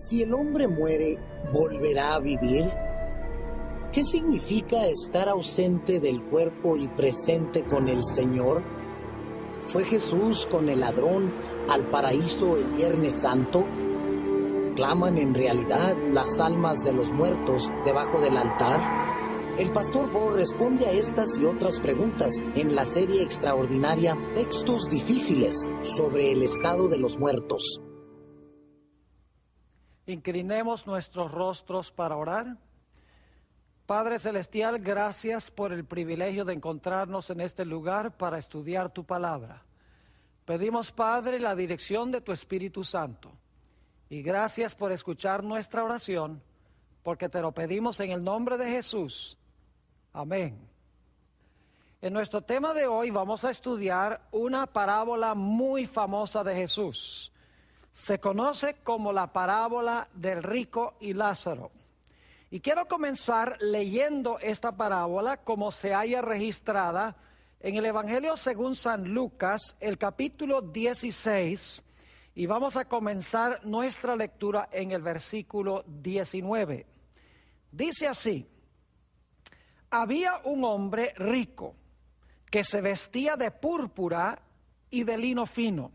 Si el hombre muere, ¿volverá a vivir? ¿Qué significa estar ausente del cuerpo y presente con el Señor? ¿Fue Jesús con el ladrón al paraíso el Viernes Santo? ¿Claman en realidad las almas de los muertos debajo del altar? El pastor Bo responde a estas y otras preguntas en la serie extraordinaria Textos Difíciles sobre el estado de los muertos. Inclinemos nuestros rostros para orar. Padre Celestial, gracias por el privilegio de encontrarnos en este lugar para estudiar tu palabra. Pedimos, Padre, la dirección de tu Espíritu Santo. Y gracias por escuchar nuestra oración, porque te lo pedimos en el nombre de Jesús. Amén. En nuestro tema de hoy vamos a estudiar una parábola muy famosa de Jesús. Se conoce como la parábola del rico y Lázaro. Y quiero comenzar leyendo esta parábola como se halla registrada en el Evangelio según San Lucas, el capítulo 16, y vamos a comenzar nuestra lectura en el versículo 19. Dice así: había un hombre rico que se vestía de púrpura y de lino fino,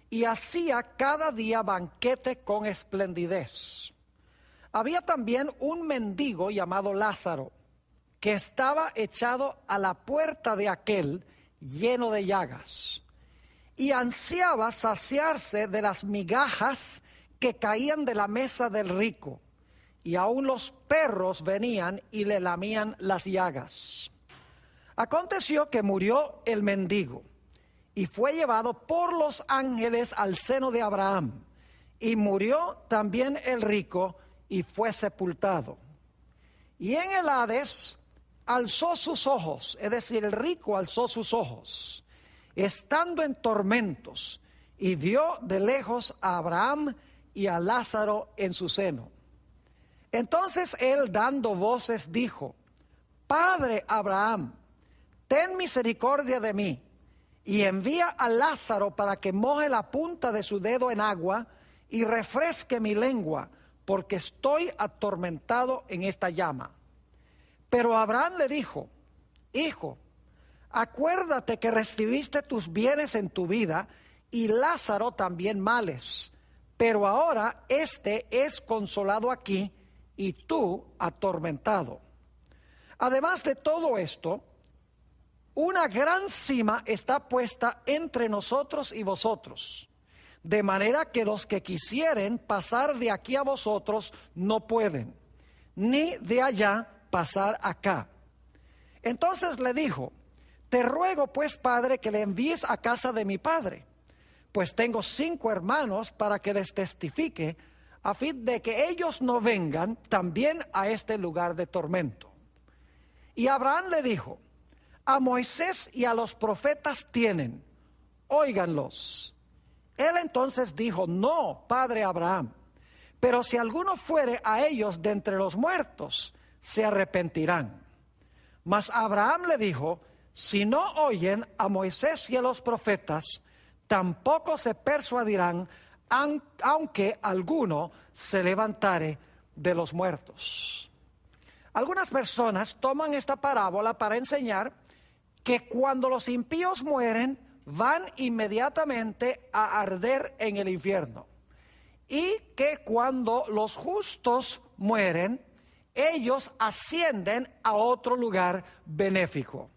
y hacía cada día banquete con esplendidez. Había también un mendigo llamado Lázaro, que estaba echado a la puerta de aquel, lleno de llagas, y ansiaba saciarse de las migajas que caían de la mesa del rico, y aun los perros venían y le lamían las llagas. Aconteció que murió el mendigo, y fue llevado por los ángeles al seno de Abraham, y murió también el rico, y fue sepultado. Y en el Hades alzó sus ojos, es decir, el rico alzó sus ojos, estando en tormentos, y vio de lejos a Abraham y a Lázaro en su seno. Entonces él, dando voces, dijo: Padre Abraham, ten misericordia de mí, y envía a Lázaro para que moje la punta de su dedo en agua y refresque mi lengua, porque estoy atormentado en esta llama. Pero Abraham le dijo: Hijo, acuérdate que recibiste tus bienes en tu vida, y Lázaro también males, pero ahora éste es consolado aquí, y tú atormentado. Además de todo esto, una gran sima está puesta entre nosotros y vosotros, de manera que los que quisieren pasar de aquí a vosotros no pueden, ni de allá pasar acá. Entonces le dijo: te ruego pues, Padre, que le envíes a casa de mi padre, pues tengo 5 hermanos, para que les testifique, a fin de que ellos no vengan también a este lugar de tormento. Y Abraham le dijo: a Moisés y a los profetas tienen, óiganlos. Él entonces dijo: no, padre Abraham, pero si alguno fuere a ellos de entre los muertos, se arrepentirán. Mas Abraham le dijo: si no oyen a Moisés y a los profetas, tampoco se persuadirán, aunque alguno se levantare de los muertos. Algunas personas toman esta parábola para enseñar que cuando los impíos mueren, van inmediatamente a arder en el infierno, y que cuando los justos mueren, ellos ascienden a otro lugar benéfico.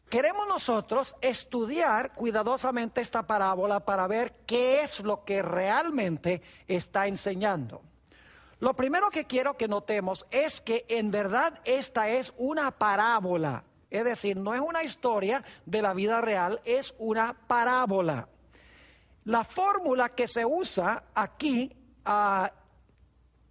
Queremos nosotros estudiar cuidadosamente esta parábola para ver qué es lo que realmente está enseñando. Lo primero que quiero que notemos es que en verdad esta es una parábola. Es decir, no es una historia de la vida real, es una parábola. La fórmula que se usa aquí,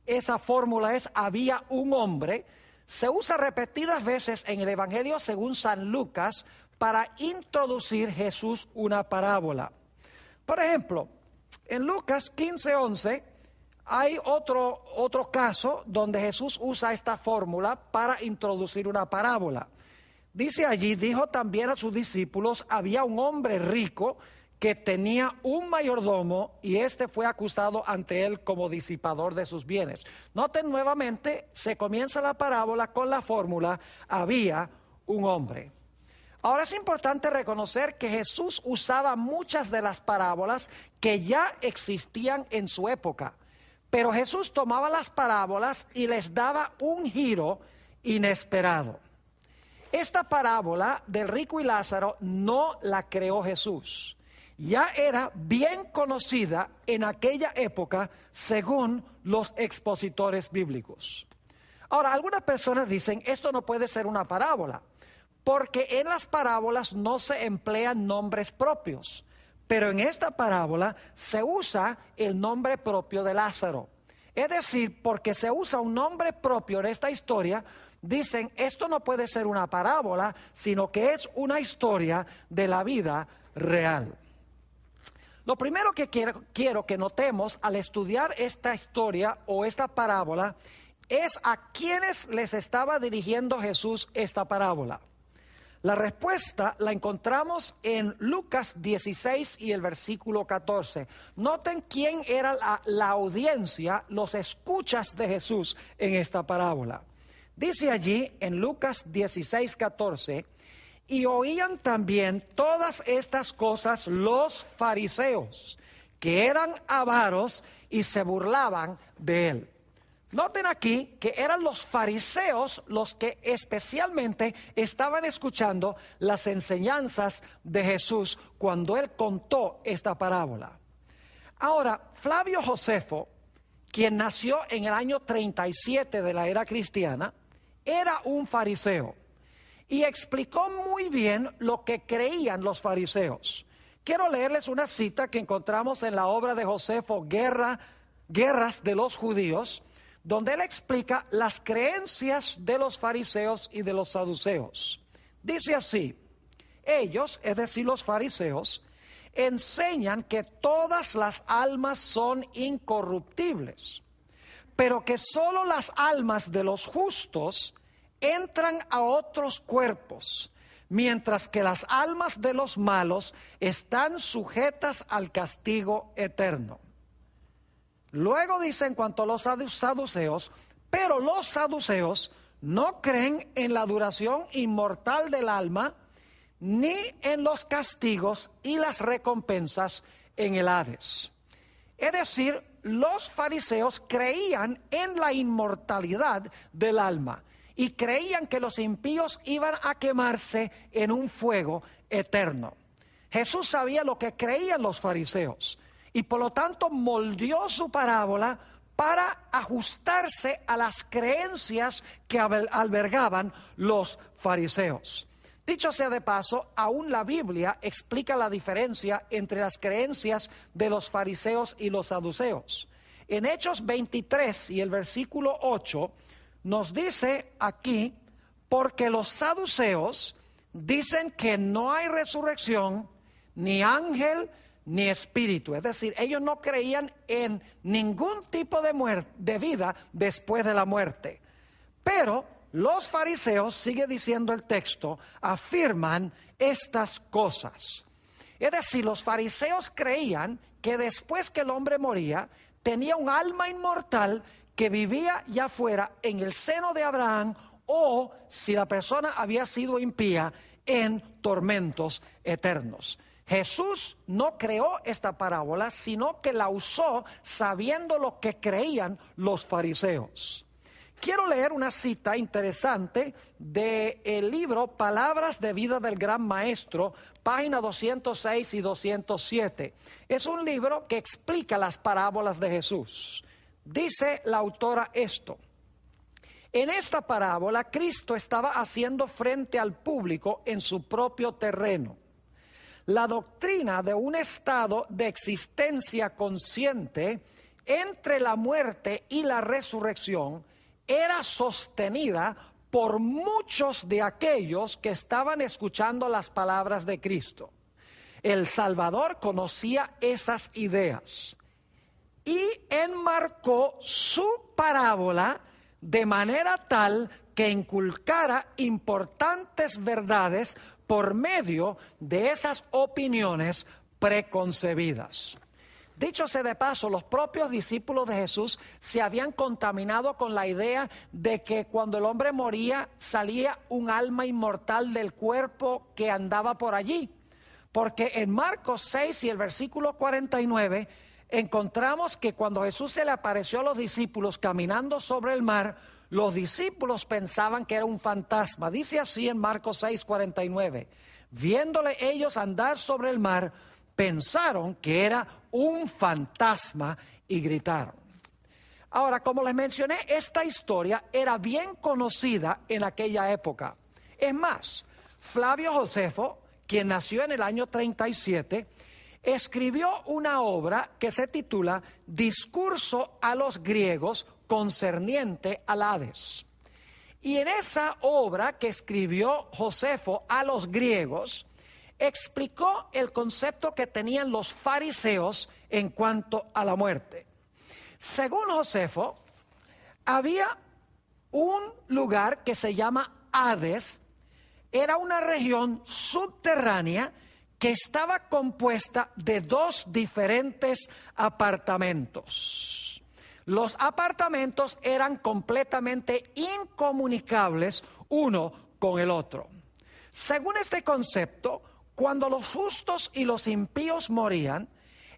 esa fórmula es: había un hombre. Se usa repetidas veces en el Evangelio según San Lucas para introducir Jesús una parábola. Por ejemplo, en Lucas 15:11 hay otro caso donde Jesús usa esta fórmula para introducir una parábola. Dice allí: dijo también a sus discípulos: había un hombre rico que tenía un mayordomo y este fue acusado ante él como disipador de sus bienes. Noten nuevamente, se comienza la parábola con la fórmula, había un hombre. Ahora es importante reconocer que Jesús usaba muchas de las parábolas que ya existían en su época, pero Jesús tomaba las parábolas y les daba un giro inesperado. Esta parábola del rico y Lázaro no la creó Jesús. Ya era bien conocida en aquella época según los expositores bíblicos. Ahora, algunas personas dicen, esto no puede ser una parábola, porque en las parábolas no se emplean nombres propios, pero en esta parábola se usa el nombre propio de Lázaro. Es decir, porque se usa un nombre propio en esta historia, dicen, esto no puede ser una parábola, sino que es una historia de la vida real. Lo primero que quiero que notemos al estudiar esta historia o esta parábola es a quienes les estaba dirigiendo Jesús esta parábola. La respuesta la encontramos en Lucas 16 y el versículo 14. Noten quién era la audiencia, los escuchas de Jesús en esta parábola. Dice allí en Lucas 16, 14, y oían también todas estas cosas los fariseos, que eran avaros y se burlaban de él. Noten aquí que eran los fariseos los que especialmente estaban escuchando las enseñanzas de Jesús cuando él contó esta parábola. Ahora, Flavio Josefo, quien nació en el año 37 de la era cristiana, era un fariseo y explicó muy bien lo que creían los fariseos. Quiero leerles una cita que encontramos en la obra de Josefo, Guerras de los Judíos, donde él explica las creencias de los fariseos y de los saduceos. Dice así, ellos, es decir, los fariseos, enseñan que todas las almas son incorruptibles, pero que solo las almas de los justos entran a otros cuerpos, mientras que las almas de los malos están sujetas al castigo eterno. Luego dice en cuanto a los saduceos, pero los saduceos no creen en la duración inmortal del alma, ni en los castigos y las recompensas en el Hades. Es decir, los fariseos creían en la inmortalidad del alma y creían que los impíos iban a quemarse en un fuego eterno. Jesús sabía lo que creían los fariseos y por lo tanto moldeó su parábola para ajustarse a las creencias que albergaban los fariseos. Dicho sea de paso, aún la Biblia explica la diferencia entre las creencias de los fariseos y los saduceos. En Hechos 23 y el versículo 8 nos dice aquí, porque los saduceos dicen que no hay resurrección, ni ángel, ni espíritu. Es decir, ellos no creían en ningún tipo de vida después de la muerte. Pero los fariseos, sigue diciendo el texto, afirman estas cosas. Es decir, los fariseos creían que después que el hombre moría, tenía un alma inmortal que vivía ya fuera en el seno de Abraham, o si la persona había sido impía, en tormentos eternos. Jesús no creó esta parábola, sino que la usó sabiendo lo que creían los fariseos. Quiero leer una cita interesante del libro Palabras de Vida del Gran Maestro, página 206 y 207. Es un libro que explica las parábolas de Jesús. Dice la autora esto: en esta parábola Cristo estaba haciendo frente al público en su propio terreno. La doctrina de un estado de existencia consciente entre la muerte y la resurrección era sostenida por muchos de aquellos que estaban escuchando las palabras de Cristo. El Salvador conocía esas ideas y enmarcó su parábola de manera tal que inculcara importantes verdades por medio de esas opiniones preconcebidas. Dicho sea de paso, los propios discípulos de Jesús se habían contaminado con la idea de que cuando el hombre moría salía un alma inmortal del cuerpo que andaba por allí. Porque en Marcos 6 y el versículo 49 encontramos que cuando Jesús se le apareció a los discípulos caminando sobre el mar, los discípulos pensaban que era un fantasma. Dice así en Marcos 6, 49. Viéndole ellos andar sobre el mar, pensaron que era un fantasma y gritaron. Ahora, como les mencioné, esta historia era bien conocida en aquella época. Es más, Flavio Josefo, quien nació en el año 37, escribió una obra que se titula Discurso a los griegos concerniente al Hades. Y en esa obra que escribió Josefo a los griegos, explicó el concepto que tenían los fariseos en cuanto a la muerte. Según Josefo, había un lugar que se llama Hades. Era una región subterránea que estaba compuesta de dos diferentes apartamentos. Los apartamentos eran completamente incomunicables uno con el otro. Según este concepto, cuando los justos y los impíos morían,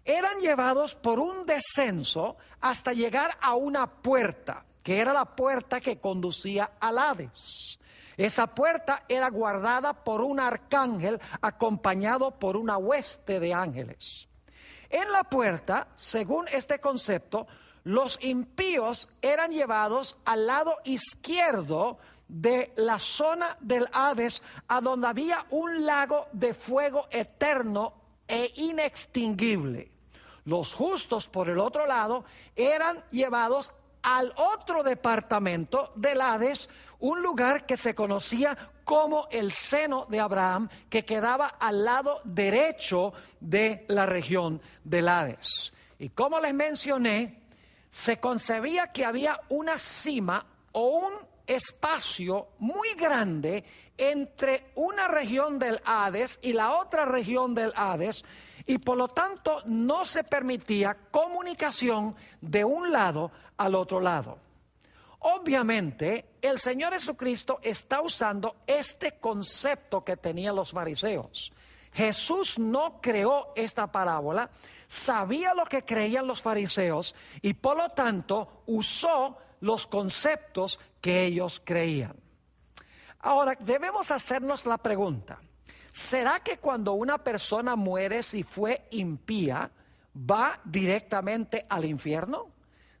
eran llevados por un descenso hasta llegar a una puerta, que era la puerta que conducía al Hades. Esa puerta era guardada por un arcángel acompañado por una hueste de ángeles. En la puerta, según este concepto, los impíos eran llevados al lado izquierdo de la zona del Hades, a donde había un lago de fuego eterno e inextinguible. Los justos, por el otro lado, eran llevados al otro departamento del Hades, un lugar que se conocía como el seno de Abraham, que quedaba al lado derecho de la región del Hades. Y como les mencioné, se concebía que había una cima o un espacio muy grande entre una región del Hades y la otra región del Hades, y por lo tanto no se permitía comunicación de un lado al otro lado. Obviamente, el Señor Jesucristo está usando este concepto que tenían los fariseos. Jesús no creó esta parábola, sabía lo que creían los fariseos y por lo tanto usó los conceptos que ellos creían. Ahora, debemos hacernos la pregunta: ¿será que cuando una persona muere, si fue impía, va directamente al infierno?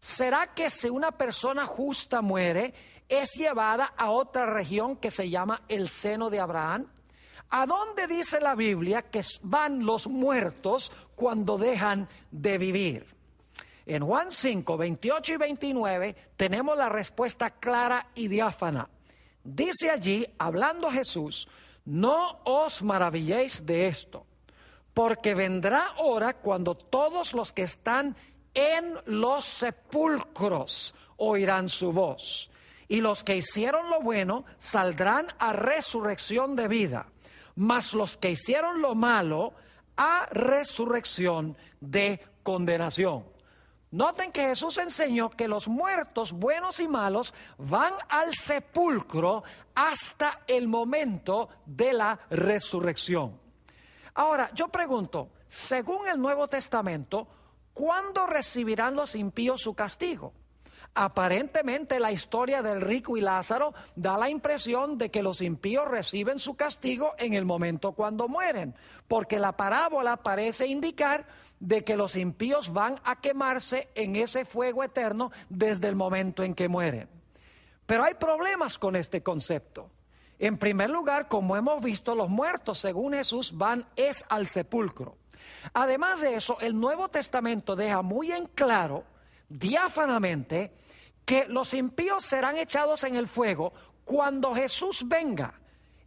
¿Será que si una persona justa muere, es llevada a otra región que se llama el seno de Abraham? ¿A dónde dice la Biblia que van los muertos cuando dejan de vivir? En Juan 5, 28 y 29 tenemos la respuesta clara y diáfana. Dice allí, hablando Jesús: no os maravilléis de esto, porque vendrá hora cuando todos los que están en los sepulcros oirán su voz, y los que hicieron lo bueno saldrán a resurrección de vida, mas los que hicieron lo malo a resurrección de condenación. Noten que Jesús enseñó que los muertos buenos y malos van al sepulcro hasta el momento de la resurrección. Ahora, yo pregunto, según el Nuevo Testamento, ¿cuándo recibirán los impíos su castigo? Aparentemente la historia del rico y Lázaro da la impresión de que los impíos reciben su castigo en el momento cuando mueren, porque la parábola parece indicar de que los impíos van a quemarse en ese fuego eterno desde el momento en que mueren. Pero hay problemas con este concepto. En primer lugar, como hemos visto, los muertos, según Jesús, van al sepulcro. Además de eso, el Nuevo Testamento deja muy en claro, diáfanamente, que los impíos serán echados en el fuego cuando Jesús venga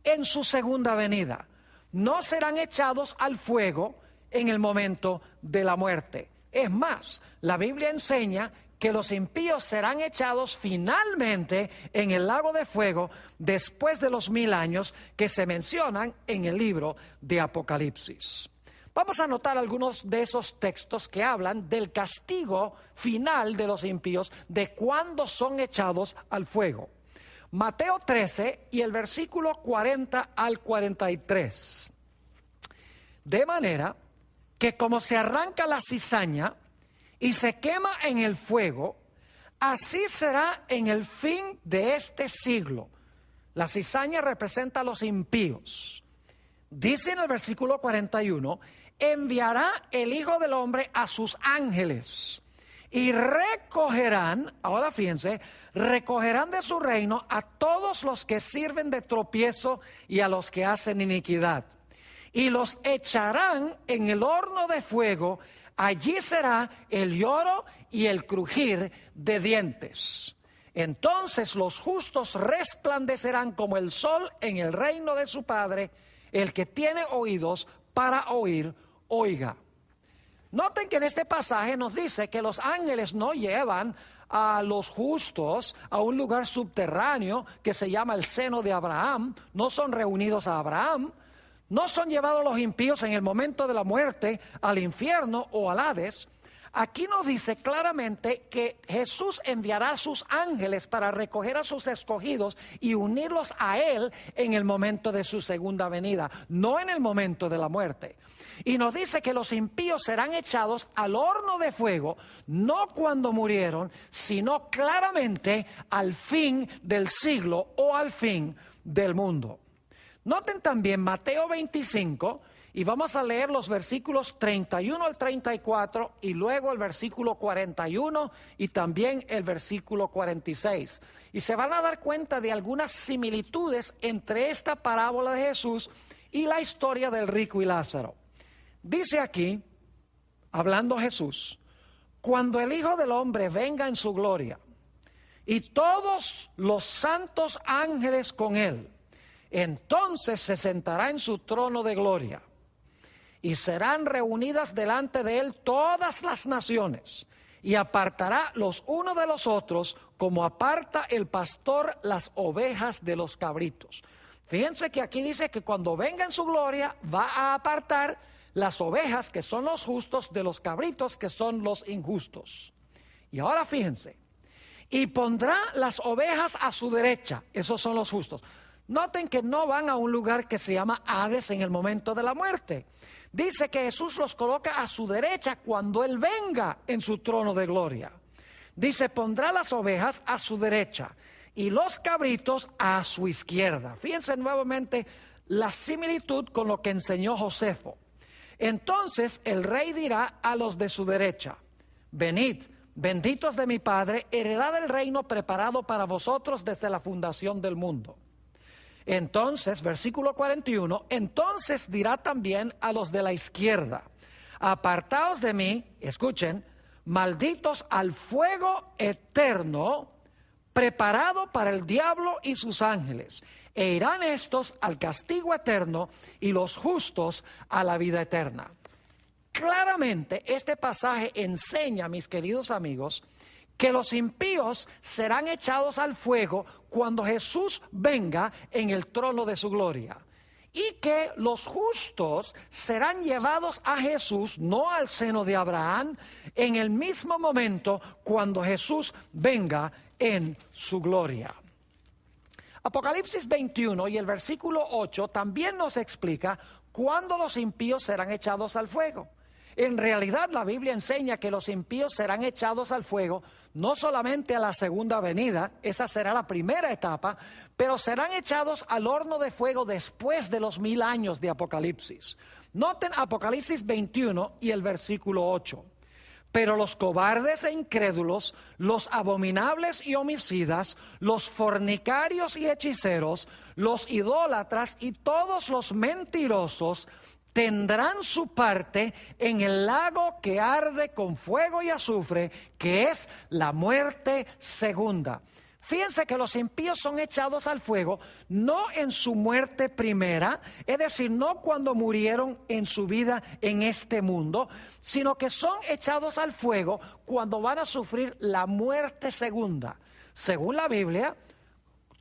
en su segunda venida. No serán echados al fuego en el momento de la muerte. Es más, la Biblia enseña que los impíos serán echados finalmente en el lago de fuego después de los 1000 años que se mencionan en el libro de Apocalipsis. Vamos a notar algunos de esos textos que hablan del castigo final de los impíos, de cuándo son echados al fuego. Mateo 13 y el versículo 40 al 43. De manera que como se arranca la cizaña y se quema en el fuego, así será en el fin de este siglo. La cizaña representa a los impíos. Dice en el versículo 41, enviará el Hijo del Hombre a sus ángeles y recogerán, ahora fíjense, recogerán de su reino a todos los que sirven de tropiezo y a los que hacen iniquidad. Y los echarán en el horno de fuego, allí será el lloro y el crujir de dientes. Entonces los justos resplandecerán como el sol en el reino de su Padre. El que tiene oídos para oír, oiga. Noten que en este pasaje nos dice que los ángeles no llevan a los justos a un lugar subterráneo que se llama el seno de Abraham, no son reunidos a Abraham, no son llevados los impíos en el momento de la muerte al infierno o al Hades. Aquí nos dice claramente que Jesús enviará a sus ángeles para recoger a sus escogidos y unirlos a Él en el momento de su segunda venida, no en el momento de la muerte. Y nos dice que los impíos serán echados al horno de fuego, no cuando murieron, sino claramente al fin del siglo o al fin del mundo. Noten también Mateo 25, y vamos a leer los versículos 31 al 34 y luego el versículo 41 y también el versículo 46. Y se van a dar cuenta de algunas similitudes entre esta parábola de Jesús y la historia del rico y Lázaro. Dice aquí, hablando Jesús, cuando el Hijo del Hombre venga en su gloria y todos los santos ángeles con él, entonces se sentará en su trono de gloria y serán reunidas delante de él todas las naciones y apartará los unos de los otros como aparta el pastor las ovejas de los cabritos. Fíjense que aquí dice que cuando venga en su gloria va a apartar las ovejas que son los justos de los cabritos que son los injustos. Y ahora fíjense, y pondrá las ovejas a su derecha, esos son los justos. Noten que no van a un lugar que se llama Hades en el momento de la muerte. Dice que Jesús los coloca a su derecha cuando Él venga en su trono de gloria. Dice, pondrá las ovejas a su derecha y los cabritos a su izquierda. Fíjense nuevamente la similitud con lo que enseñó Josefo. Entonces el rey dirá a los de su derecha, venid, benditos de mi Padre, heredad del reino preparado para vosotros desde la fundación del mundo. Entonces, versículo 41, entonces dirá también a los de la izquierda, apartaos de mí, escuchen, malditos al fuego eterno, preparado para el diablo y sus ángeles, e irán estos al castigo eterno y los justos a la vida eterna. Claramente este pasaje enseña, mis queridos amigos, que los impíos serán echados al fuego cuando Jesús venga en el trono de su gloria. Y que los justos serán llevados a Jesús, no al seno de Abraham, en el mismo momento cuando Jesús venga en su gloria. Apocalipsis 21 y el versículo 8 también nos explica cuándo los impíos serán echados al fuego. En realidad la Biblia enseña que los impíos serán echados al fuego no solamente a la segunda venida, esa será la primera etapa, pero serán echados al horno de fuego después de los 1000 años de Apocalipsis. Noten Apocalipsis 21 y el versículo 8. Pero los cobardes e incrédulos, los abominables y homicidas, los fornicarios y hechiceros, los idólatras y todos los mentirosos tendrán su parte en el lago que arde con fuego y azufre, que es la muerte segunda. Fíjense que los impíos son echados al fuego, no en su muerte primera, es decir, no cuando murieron en su vida en este mundo, sino que son echados al fuego cuando van a sufrir la muerte segunda. Según la Biblia,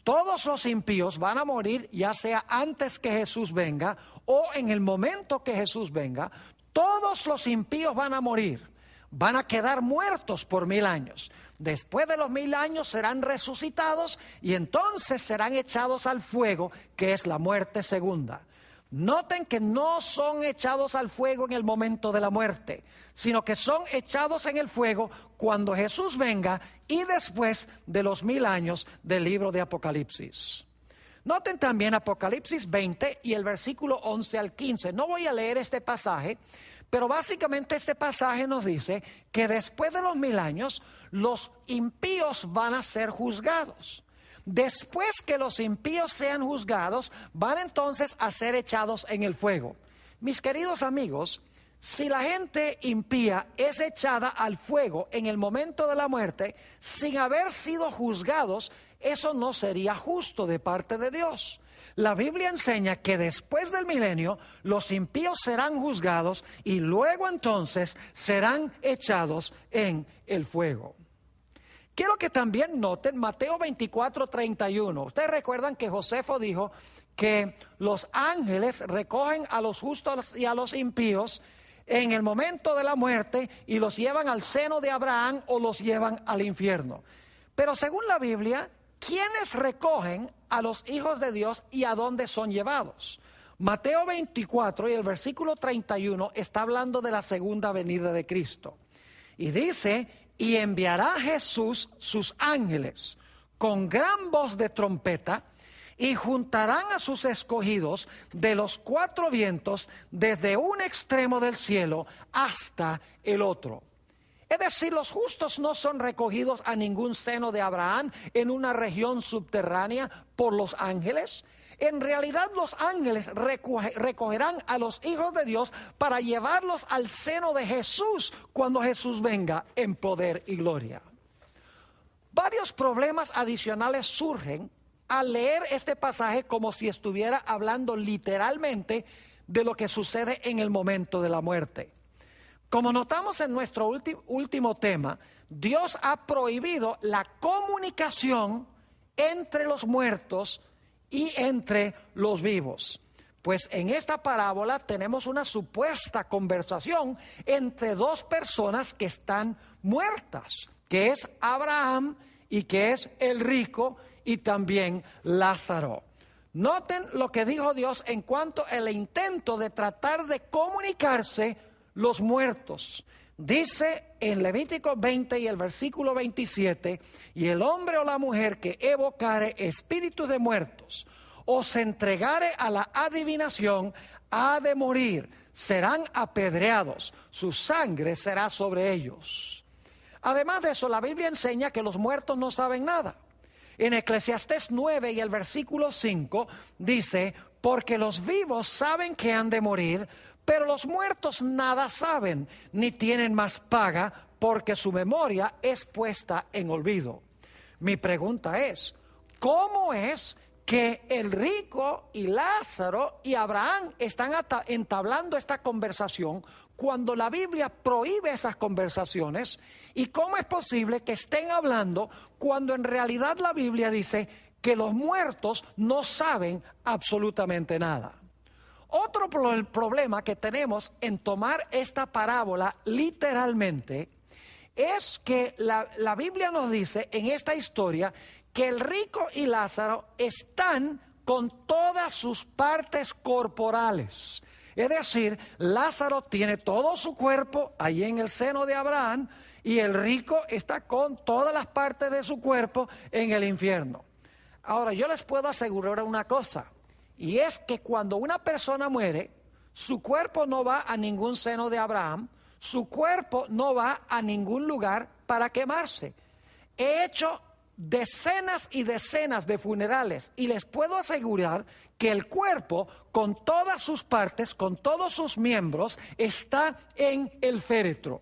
todos los impíos van a morir ya sea antes que Jesús venga o en el momento que Jesús venga. Todos los impíos van a morir, van a quedar muertos por 1000 años. Después de los 1000 años serán resucitados y entonces serán echados al fuego, que es la muerte segunda. Noten que no son echados al fuego en el momento de la muerte, sino que son echados en el fuego cuando Jesús venga y después de los 1000 años del libro de Apocalipsis. Noten también Apocalipsis 20 y el versículo 11 al 15. No voy a leer este pasaje, pero básicamente este pasaje nos dice que después de los 1000 años los impíos van a ser juzgados. Después que los impíos sean juzgados, van entonces a ser echados en el fuego. Mis queridos amigos, si la gente impía es echada al fuego en el momento de la muerte, sin haber sido juzgados, eso no sería justo de parte de Dios. La Biblia enseña que después del milenio los impíos serán juzgados y luego entonces serán echados en el fuego. Quiero que también noten Mateo 24:31. Ustedes recuerdan que Josefo dijo que los ángeles recogen a los justos y a los impíos en el momento de la muerte y los llevan al seno de Abraham o los llevan al infierno. Pero según la Biblia, ¿quiénes recogen a los hijos de Dios y a dónde son llevados? Mateo 24 y el versículo 31 está hablando de la segunda venida de Cristo. Y dice: y enviará Jesús sus ángeles con gran voz de trompeta y juntarán a sus escogidos de los 4 vientos desde un extremo del cielo hasta el otro. Es decir, los justos no son recogidos a ningún seno de Abraham en una región subterránea por los ángeles. En realidad los ángeles recogerán a los hijos de Dios para llevarlos al seno de Jesús cuando Jesús venga en poder y gloria. Varios problemas adicionales surgen al leer este pasaje como si estuviera hablando literalmente de lo que sucede en el momento de la muerte. Como notamos en nuestro último tema, Dios ha prohibido la comunicación entre los muertos y entre los vivos. Pues en esta parábola tenemos una supuesta conversación entre 2 personas que están muertas, que es Abraham y que es el rico y también Lázaro. Noten lo que dijo Dios en cuanto al intento de tratar de comunicarse los muertos. Dice en Levítico 20 y el versículo 27, y el hombre o la mujer que evocare espíritus de muertos o se entregare a la adivinación ha de morir, serán apedreados, su sangre será sobre ellos. Además de eso, la Biblia enseña que los muertos no saben nada. En Eclesiastés 9 y el versículo 5 dice: porque los vivos saben que han de morir, pero los muertos nada saben, ni tienen más paga, porque su memoria es puesta en olvido. Mi pregunta es: ¿cómo es que el rico y Lázaro y Abraham están entablando esta conversación cuando la Biblia prohíbe esas conversaciones? ¿Y cómo es posible que estén hablando cuando en realidad la Biblia dice que los muertos no saben absolutamente nada? Otro problema que tenemos en tomar esta parábola literalmente es que la Biblia nos dice en esta historia que el rico y Lázaro están con todas sus partes corporales. Es decir, Lázaro tiene todo su cuerpo ahí en el seno de Abraham y el rico está con todas las partes de su cuerpo en el infierno. Ahora, yo les puedo asegurar una cosa, y es que cuando una persona muere, su cuerpo no va a ningún seno de Abraham, su cuerpo no va a ningún lugar para quemarse. He hecho decenas y decenas de funerales y les puedo asegurar que el cuerpo con todas sus partes, con todos sus miembros, está en el féretro.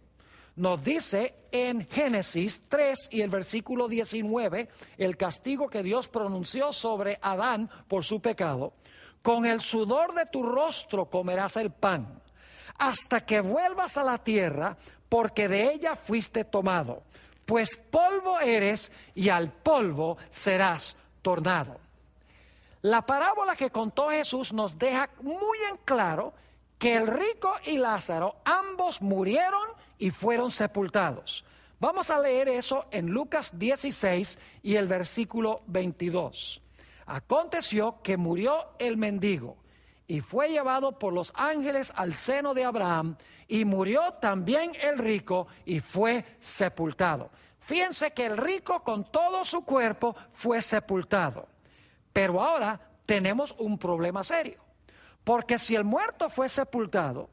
Nos dice en Génesis 3 y el versículo 19, el castigo que Dios pronunció sobre Adán por su pecado: con el sudor de tu rostro comerás el pan, hasta que vuelvas a la tierra, porque de ella fuiste tomado, pues polvo eres y al polvo serás tornado. La parábola que contó Jesús nos deja muy en claro que el rico y Lázaro ambos murieron y fueron sepultados. Vamos a leer eso en Lucas 16 y el versículo 22. Aconteció que murió el mendigo y fue llevado por los ángeles al seno de Abraham, y murió también el rico y fue sepultado. Fíjense que el rico con todo su cuerpo fue sepultado. Pero ahora tenemos un problema serio, porque si el muerto fue sepultado,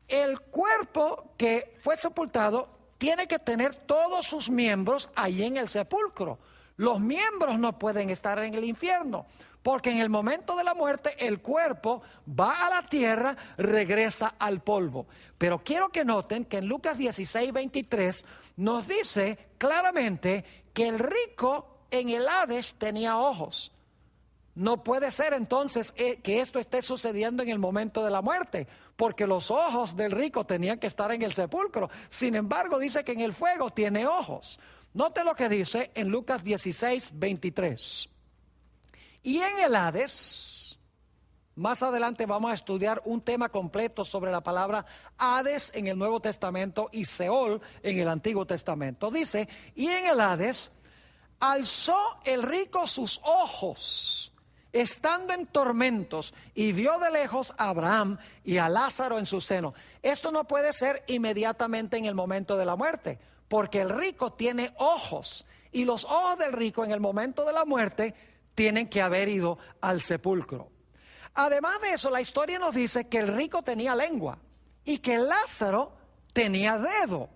el cuerpo que fue sepultado tiene que tener todos sus miembros ahí en el sepulcro. Los miembros no pueden estar en el infierno, porque en el momento de la muerte el cuerpo va a la tierra, regresa al polvo. Pero quiero que noten que en Lucas 16, 23 nos dice claramente que el rico en el Hades tenía ojos. No puede ser entonces que esto esté sucediendo en el momento de la muerte, porque los ojos del rico tenían que estar en el sepulcro. Sin embargo, dice que en el fuego tiene ojos. Note lo que dice en Lucas 16, 23. Y en el Hades, más adelante vamos a estudiar un tema completo sobre la palabra Hades en el Nuevo Testamento y Seol en el Antiguo Testamento. Dice, y en el Hades alzó el rico sus ojos, estando en tormentos, y vio de lejos a Abraham y a Lázaro en su seno. Esto no puede ser inmediatamente en el momento de la muerte, porque el rico tiene ojos, y los ojos del rico en el momento de la muerte tienen que haber ido al sepulcro. Además de eso, la historia nos dice que el rico tenía lengua y que Lázaro tenía dedo.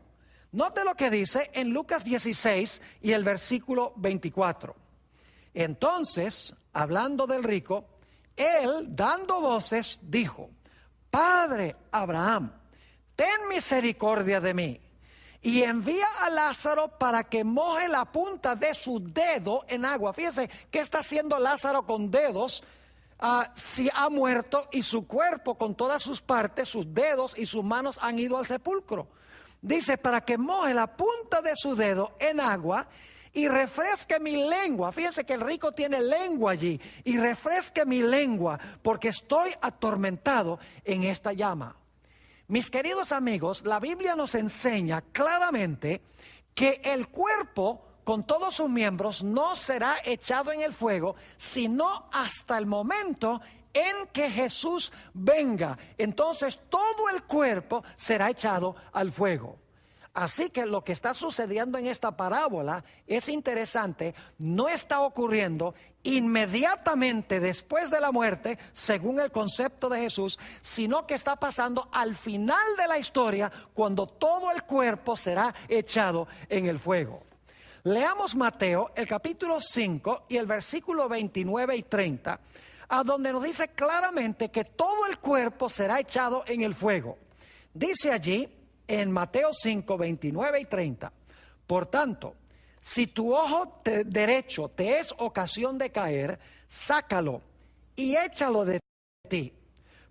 Note lo que dice en Lucas 16 y el versículo 24. Entonces, hablando del rico, él, dando voces, dijo: Padre Abraham, ten misericordia de mí, y envía a Lázaro para que moje la punta de su dedo en agua. Fíjese, ¿qué está haciendo Lázaro con dedos? Si ha muerto y su cuerpo con todas sus partes, sus dedos y sus manos han ido al sepulcro. Dice, para que moje la punta de su dedo en agua y refresque mi lengua. Fíjense que el rico tiene lengua allí. Y refresque mi lengua, porque estoy atormentado en esta llama. Mis queridos amigos, la Biblia nos enseña claramente que el cuerpo con todos sus miembros no será echado en el fuego, sino hasta el momento en que Jesús venga. Entonces todo el cuerpo será echado al fuego. Así que lo que está sucediendo en esta parábola es interesante, no está ocurriendo inmediatamente después de la muerte, según el concepto de Jesús, sino que está pasando al final de la historia, cuando todo el cuerpo será echado en el fuego. Leamos Mateo, el capítulo 5 y el versículo 29 y 30, a donde nos dice claramente que todo el cuerpo será echado en el fuego. Dice allí, en Mateo 5, 29 y 30, por tanto, si tu ojo derecho te es ocasión de caer, sácalo y échalo de ti,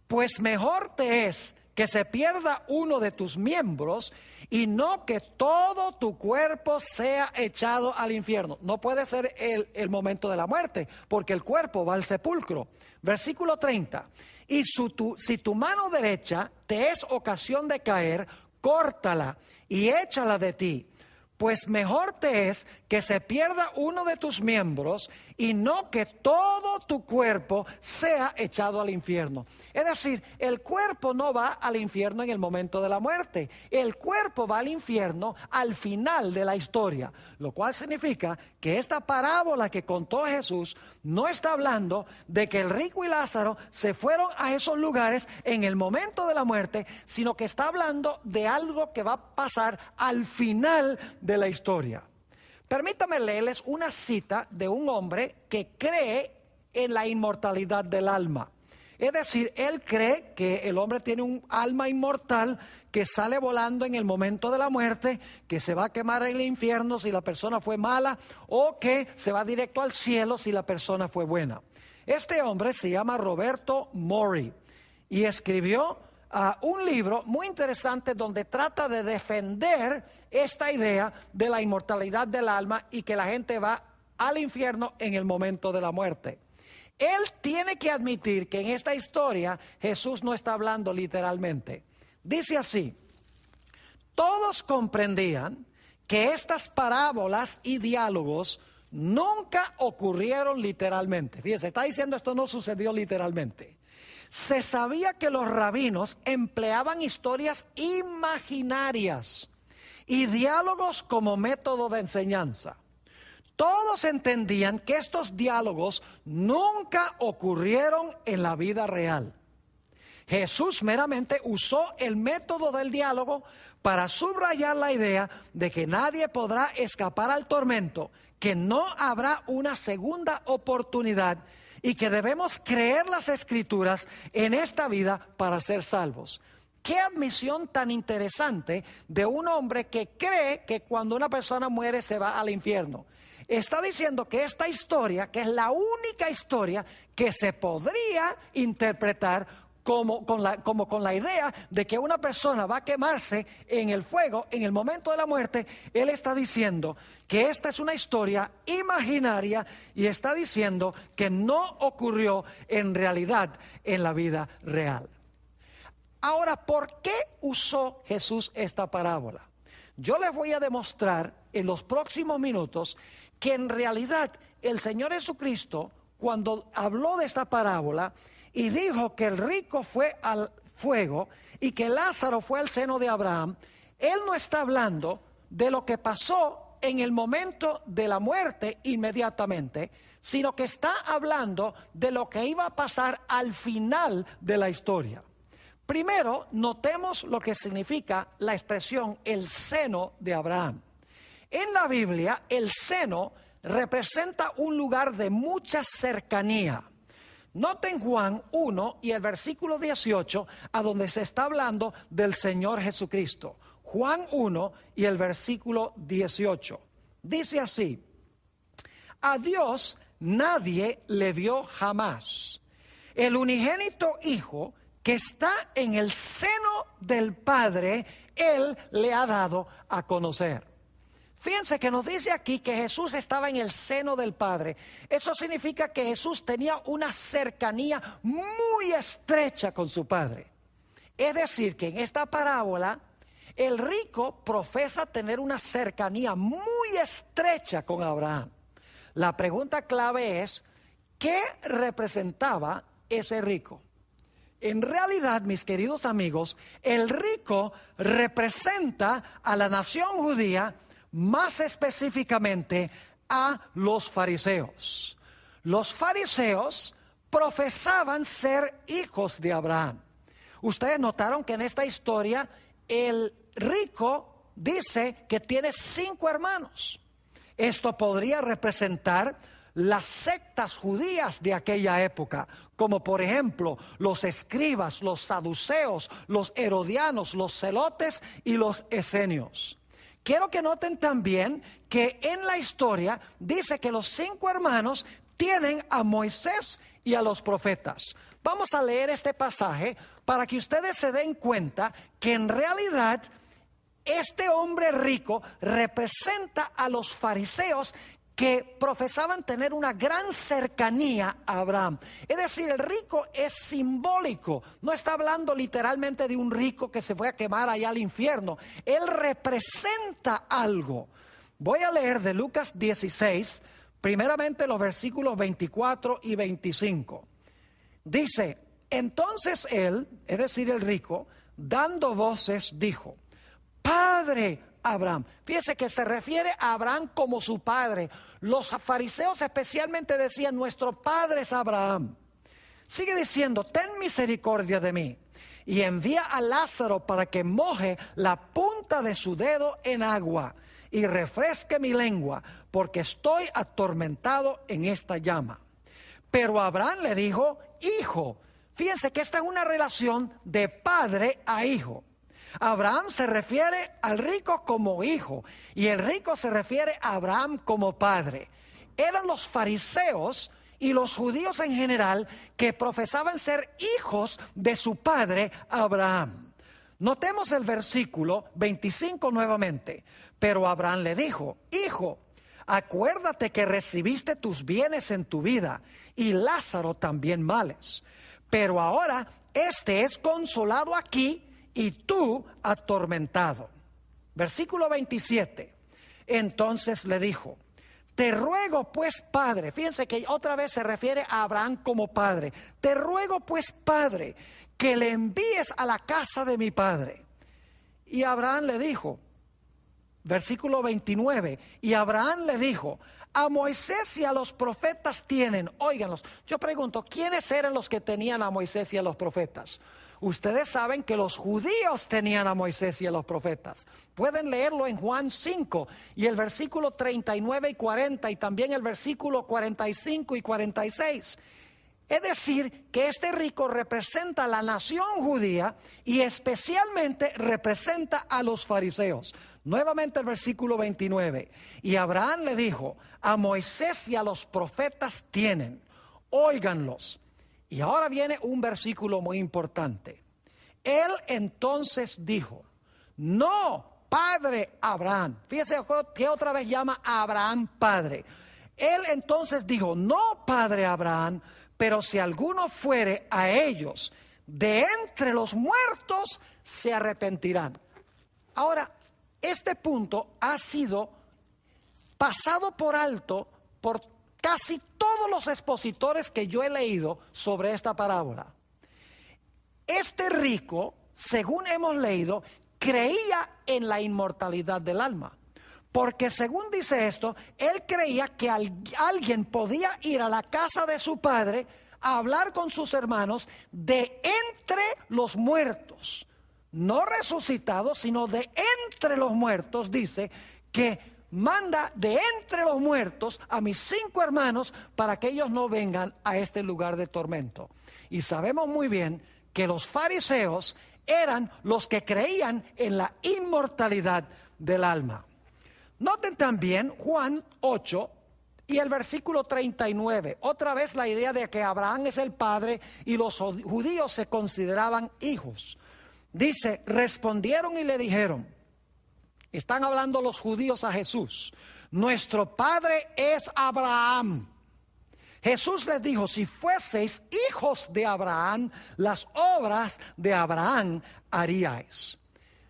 pues mejor te es que se pierda uno de tus miembros y no que todo tu cuerpo sea echado al infierno. No puede ser el momento de la muerte, porque el cuerpo va al sepulcro. Versículo 30, y si tu mano derecha te es ocasión de caer, córtala y échala de ti, pues mejor te es que se pierda uno de tus miembros y no que todo tu cuerpo sea echado al infierno. Es decir, el cuerpo no va al infierno en el momento de la muerte, el cuerpo va al infierno al final de la historia, lo cual significa que esta parábola que contó Jesús no está hablando de que el rico y Lázaro se fueron a esos lugares en el momento de la muerte, sino que está hablando de algo que va a pasar al final de la historia. Permítame leerles una cita de un hombre que cree en la inmortalidad del alma. Es decir, él cree que el hombre tiene un alma inmortal que sale volando en el momento de la muerte, que se va a quemar en el infierno si la persona fue mala, o que se va directo al cielo si la persona fue buena. Este hombre se llama Roberto Mori y escribió un libro muy interesante donde trata de defender esta idea de la inmortalidad del alma y que la gente va al infierno en el momento de la muerte. él tiene que admitir que en esta historia Jesús no está hablando literalmente. Dice así: todos comprendían que estas parábolas y diálogos nunca ocurrieron literalmente. Fíjense, está diciendo esto no sucedió literalmente. Se sabía que los rabinos empleaban historias imaginarias y diálogos como método de enseñanza. Todos entendían que estos diálogos nunca ocurrieron en la vida real. Jesús meramente usó el método del diálogo para subrayar la idea de que nadie podrá escapar al tormento, que no habrá una segunda oportunidad y que debemos creer las Escrituras en esta vida para ser salvos. Qué admisión tan interesante de un hombre que cree que cuando una persona muere se va al infierno. Está diciendo que esta historia, que es la única historia que se podría interpretar como con la idea de que una persona va a quemarse en el fuego en el momento de la muerte, él está diciendo que esta es una historia imaginaria y está diciendo que no ocurrió en realidad en la vida real. Ahora, ¿por qué usó Jesús esta parábola? Yo les voy a demostrar en los próximos minutos que en realidad el Señor Jesucristo, cuando habló de esta parábola y dijo que el rico fue al fuego y que Lázaro fue al seno de Abraham, él no está hablando de lo que pasó en el momento de la muerte inmediatamente, sino que está hablando de lo que iba a pasar al final de la historia. Primero, notemos lo que significa la expresión el seno de Abraham. En la Biblia, el seno representa un lugar de mucha cercanía. Noten Juan 1 y el versículo 18, a donde se está hablando del Señor Jesucristo. Juan 1 y el versículo 18. Dice así: a Dios nadie le vio jamás. El unigénito Hijo que está en el seno del Padre, Él le ha dado a conocer. Fíjense que nos dice aquí que Jesús estaba en el seno del Padre. Eso significa que Jesús tenía una cercanía muy estrecha con su Padre. Es decir, que en esta parábola, el rico profesa tener una cercanía muy estrecha con Abraham. La pregunta clave es, ¿qué representaba ese rico? En realidad, mis queridos amigos, el rico representa a la nación judía, más específicamente a los fariseos. Los fariseos profesaban ser hijos de Abraham. Ustedes notaron que en esta historia el rico dice que tiene 5 hermanos. Esto podría representar las sectas judías de aquella época, como por ejemplo los escribas, los saduceos, los herodianos, los celotes y los esenios. Quiero que noten también que en la historia dice que los 5 hermanos tienen a Moisés y a los profetas. Vamos a leer este pasaje para que ustedes se den cuenta que en realidad este hombre rico representa a los fariseos que profesaban tener una gran cercanía a Abraham. Es decir, el rico es simbólico. No está hablando literalmente de un rico que se fue a quemar allá al infierno. Él representa algo. Voy a leer de Lucas 16, primeramente los versículos 24 y 25. Dice: entonces él, es decir, el rico, dando voces, dijo: Padre Abraham. Fíjese que se refiere a Abraham como su padre. Los fariseos especialmente decían: nuestro padre es Abraham. Sigue diciendo: ten misericordia de mí y envía a Lázaro para que moje la punta de su dedo en agua y refresque mi lengua, porque estoy atormentado en esta llama. Pero Abraham le dijo: hijo. Fíjense que esta es una relación de padre a hijo. Abraham se refiere al rico como hijo y el rico se refiere a Abraham como padre. Eran los fariseos y los judíos en general que profesaban ser hijos de su padre Abraham. Notemos el versículo 25 nuevamente. Pero Abraham le dijo: hijo, acuérdate que recibiste tus bienes en tu vida y Lázaro también males. Pero ahora este es consolado aquí y tú atormentado. Versículo 27. Entonces le dijo: te ruego pues, Padre, fíjense que otra vez se refiere a Abraham como padre. Te ruego pues, Padre, que le envíes a la casa de mi padre. Y Abraham le dijo, versículo 29, y Abraham le dijo: a Moisés y a los profetas tienen. Óiganlos, yo pregunto, ¿quiénes eran los que tenían a Moisés y a los profetas? Ustedes saben que los judíos tenían a Moisés y a los profetas. Pueden leerlo en Juan 5 y el versículo 39 y 40 y también el versículo 45 y 46. Es decir, que este rico representa a la nación judía y especialmente representa a los fariseos. Nuevamente el versículo 29. Y Abraham le dijo: a Moisés y a los profetas tienen, óiganlos. Y ahora viene un versículo muy importante. Él entonces dijo: no, padre Abraham. Fíjese que otra vez llama a Abraham padre. Él entonces dijo: no, padre Abraham, pero si alguno fuere a ellos de entre los muertos, se arrepentirán. Ahora, este punto ha sido pasado por alto por casi todos los expositores que yo he leído sobre esta parábola. Este rico, según hemos leído, creía en la inmortalidad del alma. Porque según dice esto, él creía que alguien podía ir a la casa de su padre a hablar con sus hermanos de entre los muertos. No resucitados, sino de entre los muertos. Dice que manda de entre los muertos a mis 5 hermanos para que ellos no vengan a este lugar de tormento. Y sabemos muy bien que los fariseos eran los que creían en la inmortalidad del alma. Noten también Juan 8 y el versículo 39. Otra vez la idea de que Abraham es el padre y los judíos se consideraban hijos. Dice: respondieron y le dijeron, están hablando los judíos a Jesús, nuestro padre es Abraham. Jesús les dijo: si fueseis hijos de Abraham, las obras de Abraham haríais.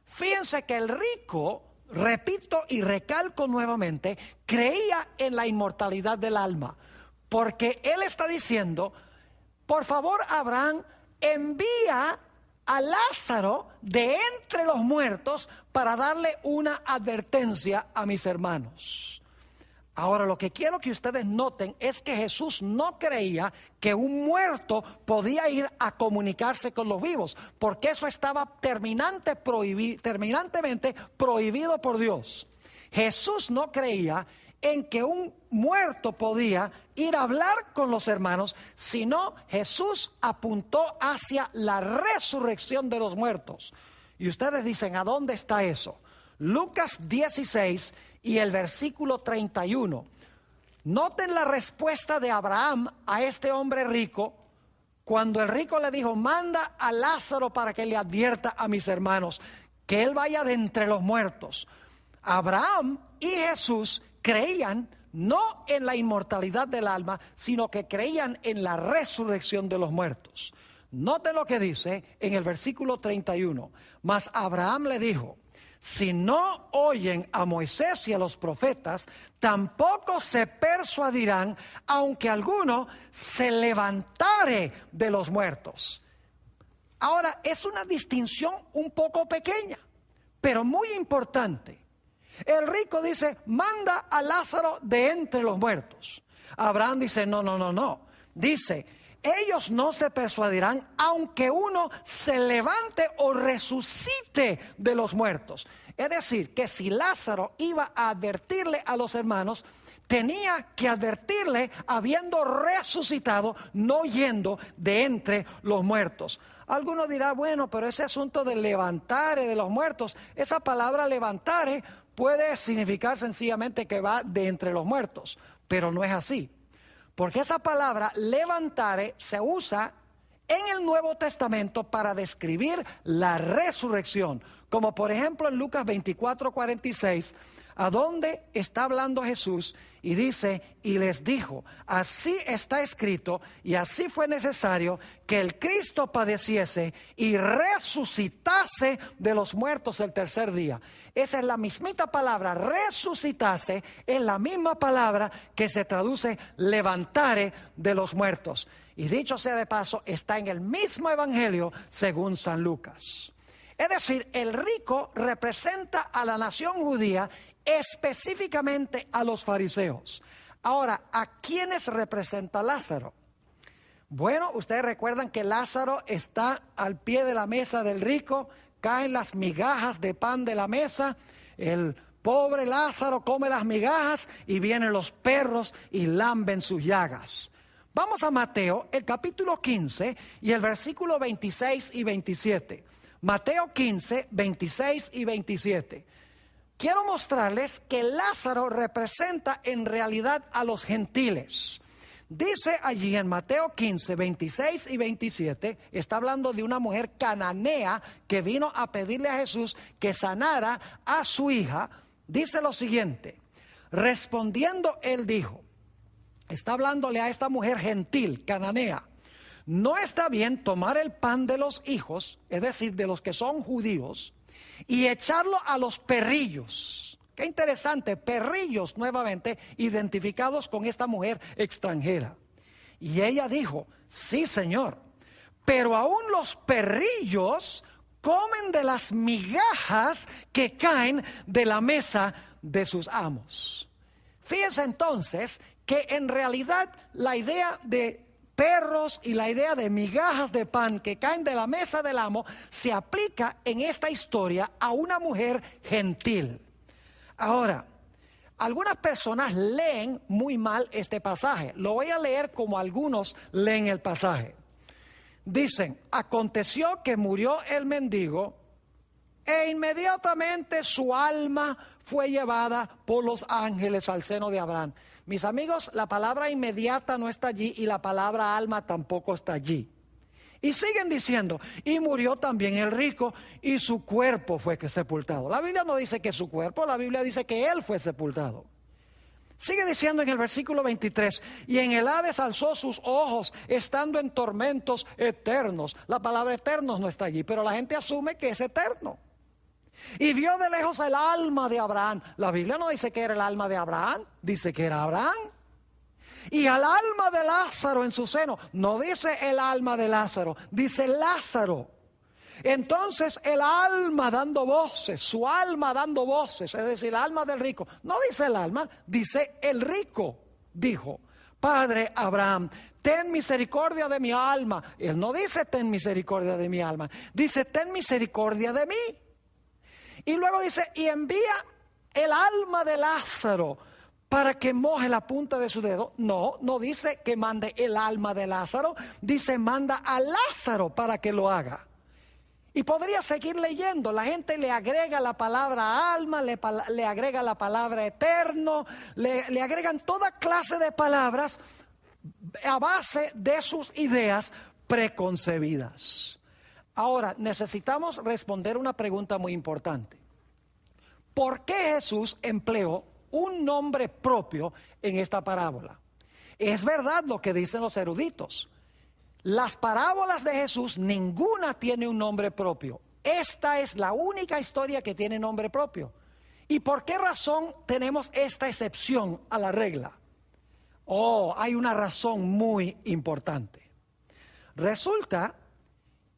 Fíjense que el rico, repito y recalco nuevamente, creía en la inmortalidad del alma, porque él está diciendo: por favor, Abraham, envía a Lázaro de entre los muertos para darle una advertencia a mis hermanos. Ahora, lo que quiero que ustedes noten es que Jesús no creía que un muerto podía ir a comunicarse con los vivos, porque eso estaba terminantemente prohibido por Dios. Jesús no creía en que un muerto podía ir a hablar con los hermanos, sino Jesús apuntó hacia la resurrección de los muertos. Y ustedes dicen: ¿a dónde está eso? Lucas 16 y el versículo 31. Noten la respuesta de Abraham a este hombre rico, cuando el rico le dijo: manda a Lázaro para que le advierta a mis hermanos que él vaya de entre los muertos. Abraham y Jesús creían no en la inmortalidad del alma, sino que creían en la resurrección de los muertos. Noten lo que dice en el versículo 31. Mas Abraham le dijo: si no oyen a Moisés y a los profetas, tampoco se persuadirán, aunque alguno se levantare de los muertos. Ahora, es una distinción un poco pequeña, pero muy importante. El rico dice: manda a Lázaro de entre los muertos. Abraham dice: no. Dice: ellos no se persuadirán aunque uno se levante o resucite de los muertos. Es decir, que si Lázaro iba a advertirle a los hermanos, tenía que advertirle habiendo resucitado, no yendo de entre los muertos. Alguno dirá: bueno, pero ese asunto de levantare de los muertos, esa palabra levantare puede significar sencillamente que va de entre los muertos, pero no es así. Porque esa palabra levantare se usa en el Nuevo Testamento para describir la resurrección, Como por ejemplo en Lucas 24:46, a donde está hablando Jesús y dice, y les dijo, así está escrito y así fue necesario que el Cristo padeciese y resucitase de los muertos el tercer día. Esa es la mismita palabra, resucitase, es la misma palabra que se traduce levantare de los muertos. Y dicho sea de paso, está en el mismo evangelio según San Lucas. Es decir, el rico representa a la nación judía, específicamente a los fariseos. Ahora, ¿a quiénes representa Lázaro? Bueno, ustedes recuerdan que Lázaro está al pie de la mesa del rico, caen las migajas de pan de la mesa, el pobre Lázaro come las migajas y vienen los perros y lamben sus llagas. Vamos a Mateo, el capítulo 15 y el versículo 26 y 27. Mateo 15, 26 y 27. Quiero mostrarles que Lázaro representa en realidad a los gentiles. Dice allí en Mateo 15, 26 y 27, está hablando de una mujer cananea que vino a pedirle a Jesús que sanara a su hija. Dice lo siguiente, respondiendo él dijo, está hablándole a esta mujer gentil, cananea, no está bien tomar el pan de los hijos, es decir, de los que son judíos, y echarlo a los perrillos. Qué interesante, perrillos nuevamente identificados con esta mujer extranjera. Y ella dijo, sí, Señor, pero aún los perrillos comen de las migajas que caen de la mesa de sus amos. Fíjense entonces que en realidad la idea de perros y la idea de migajas de pan que caen de la mesa del amo se aplica en esta historia a una mujer gentil. Ahora, algunas personas leen muy mal este pasaje. Lo voy a leer como algunos leen el pasaje. Dicen, aconteció que murió el mendigo e inmediatamente su alma fue llevada por los ángeles al seno de Abraham. Mis amigos, la palabra inmediata no está allí y la palabra alma tampoco está allí. Y siguen diciendo, y murió también el rico y su cuerpo fue sepultado. La Biblia no dice que su cuerpo, la Biblia dice que él fue sepultado. Sigue diciendo en el versículo 23, y en el Hades alzó sus ojos, estando en tormentos eternos. La palabra eternos no está allí, pero la gente asume que es eterno. Y vio de lejos el alma de Abraham. La Biblia no dice que era el alma de Abraham, dice que era Abraham. Y al alma de Lázaro en su seno. No dice el alma de Lázaro, dice Lázaro. Entonces el alma dando voces, su alma dando voces, es decir, el alma del rico. No dice el alma, dice el rico. Dijo, Padre Abraham, ten misericordia de mi alma. Él no dice ten misericordia de mi alma, dice ten misericordia de mí. Y luego dice, y envía el alma de Lázaro para que moje la punta de su dedo. No, no dice que mande el alma de Lázaro, dice manda a Lázaro para que lo haga. Y podría seguir leyendo, la gente le agrega la palabra alma, le agrega la palabra eterno, le agregan toda clase de palabras a base de sus ideas preconcebidas. Ahora, necesitamos responder una pregunta muy importante. ¿Por qué Jesús empleó un nombre propio en esta parábola? Es verdad lo que dicen los eruditos. Las parábolas de Jesús, ninguna tiene un nombre propio. Esta es la única historia que tiene nombre propio. ¿Y por qué razón tenemos esta excepción a la regla? Oh, hay una razón muy importante. Resulta